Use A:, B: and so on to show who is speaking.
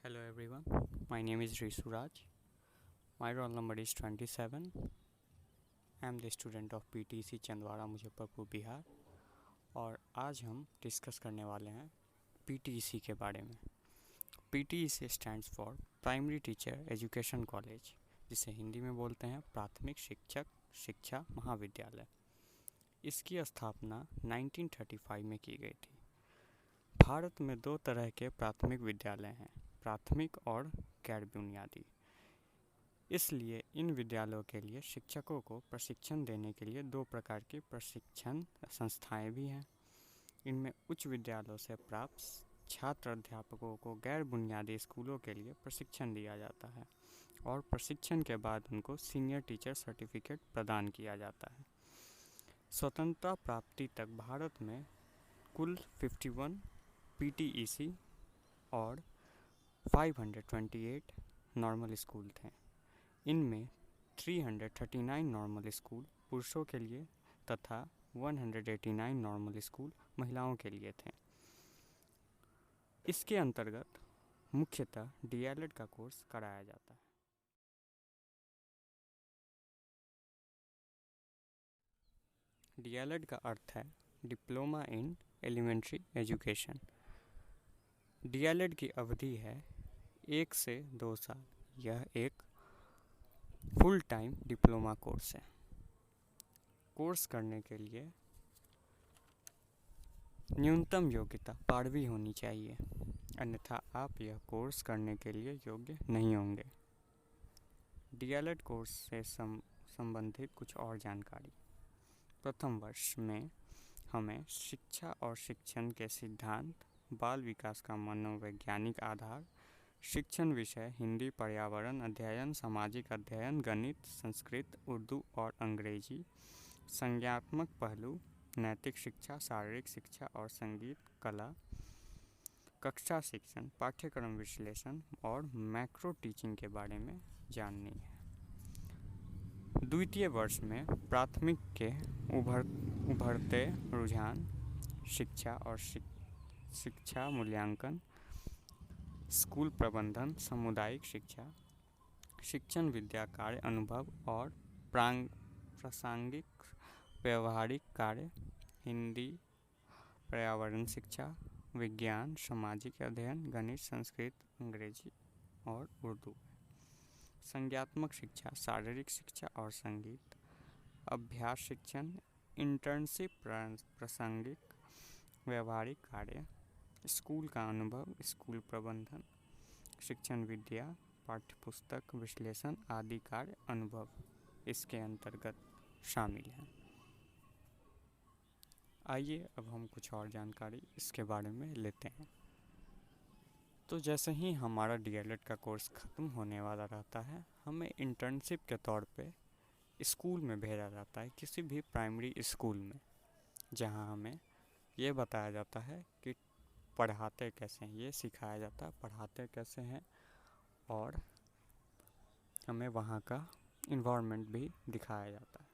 A: Hello everyone, my name is Risuraj. My roll number is 27. I am the student of PTC Chandwara Muzaffarpur Bihar और आज हम discuss करने वाले हैं PTC के बारे में। PTC stands for primary teacher education college, जिसे हिंदी में बोलते हैं प्राथमिक शिक्षक शिक्षा महाविद्यालय। इसकी स्थापना 1935 में की गई थी। भारत में दो तरह के प्राथमिक विद्यालय हैं, प्राथमिक और गैर बुनियादी। इसलिए इन विद्यालयों के लिए शिक्षकों को प्रशिक्षण देने के लिए दो प्रकार की प्रशिक्षण संस्थाएं भी हैं। इनमें उच्च विद्यालयों से प्राप्त छात्र अध्यापकों को गैर बुनियादी स्कूलों के लिए प्रशिक्षण दिया जाता है और प्रशिक्षण के बाद उनको सीनियर टीचर सर्टिफिकेट प्रदान किया जाता है। स्वतंत्रता प्राप्ति तक भारत में कुल 51 PTEC और 528 नॉर्मल स्कूल थे। इनमें 339 नॉर्मल स्कूल पुरुषों के लिए तथा 189 नॉर्मल स्कूल महिलाओं के लिए थे। इसके अंतर्गत मुख्यतः DLED का कोर्स कराया जाता है। DLED का अर्थ है diploma in elementary education. DLED की अवधि है 1 से 2 साल। यह एक फुल टाइम डिप्लोमा कोर्स है। कोर्स करने के लिए न्यूनतम योग्यता 12वीं होनी चाहिए, अन्यथा आप यह कोर्स करने के लिए योग्य नहीं होंगे। DLED कोर्स से संबंधित कुछ और जानकारी। प्रथम वर्ष में हमें शिक्षा और शिक्षण के सिद्धांत, बाल विकास का मनोवैज्ञानिक आधार, शिक्षण विषय हिंदी, पर्यावरण अध्ययन, सामाजिक अध्ययन, गणित, संस्कृत, उर्दू और अंग्रेजी, संज्ञानात्मक पहलू, नैतिक शिक्षा, शारीरिक शिक्षा और संगीत, कला, कक्षा शिक्षण, पाठ्यक्रम विश्लेषण और मैक्रो टीचिंग के बारे में जाननी है। द्वितीय वर्ष में प्राथमिक के उभरते रुझान, शिक्षा और शिक्षा मूल्यांकन, स्कूल प्रबंधन, सामुदायिक शिक्षा, शिक्षण विद्या कार्य अनुभव और प्रासंगिक व्यवहारिक कार्य, हिंदी, पर्यावरण शिक्षा, विज्ञान, सामाजिक अध्ययन, गणित, संस्कृत, अंग्रेजी और उर्दू। संज्ञानात्मक शिक्षा, शारीरिक शिक्षा और संगीत, अभ्यास शिक्षण, इंटर्नशिप, प्रासंगिक व्यवहारिक कार्य, स्कूल का अनुभव, स्कूल प्रबंधन, शिक्षण विद्या, पाठ्यपुस्तक विश्लेषण आदि कार्य अनुभव इसके अंतर्गत शामिल हैं। आइए अब हम कुछ और जानकारी इसके बारे में लेते हैं। तो जैसे ही हमारा DLED का कोर्स ख़त्म होने वाला रहता है, हमें इंटर्नशिप के तौर पे स्कूल में भेजा जाता है, किसी भी प्राइमरी स्कूल में, जहां हमें ये बताया जाता है कि पढ़ाते कैसे हैं, ये सिखाया जाता है पढ़ाते कैसे हैं, और हमें वहाँ का इन्वायरमेंट भी दिखाया जाता है।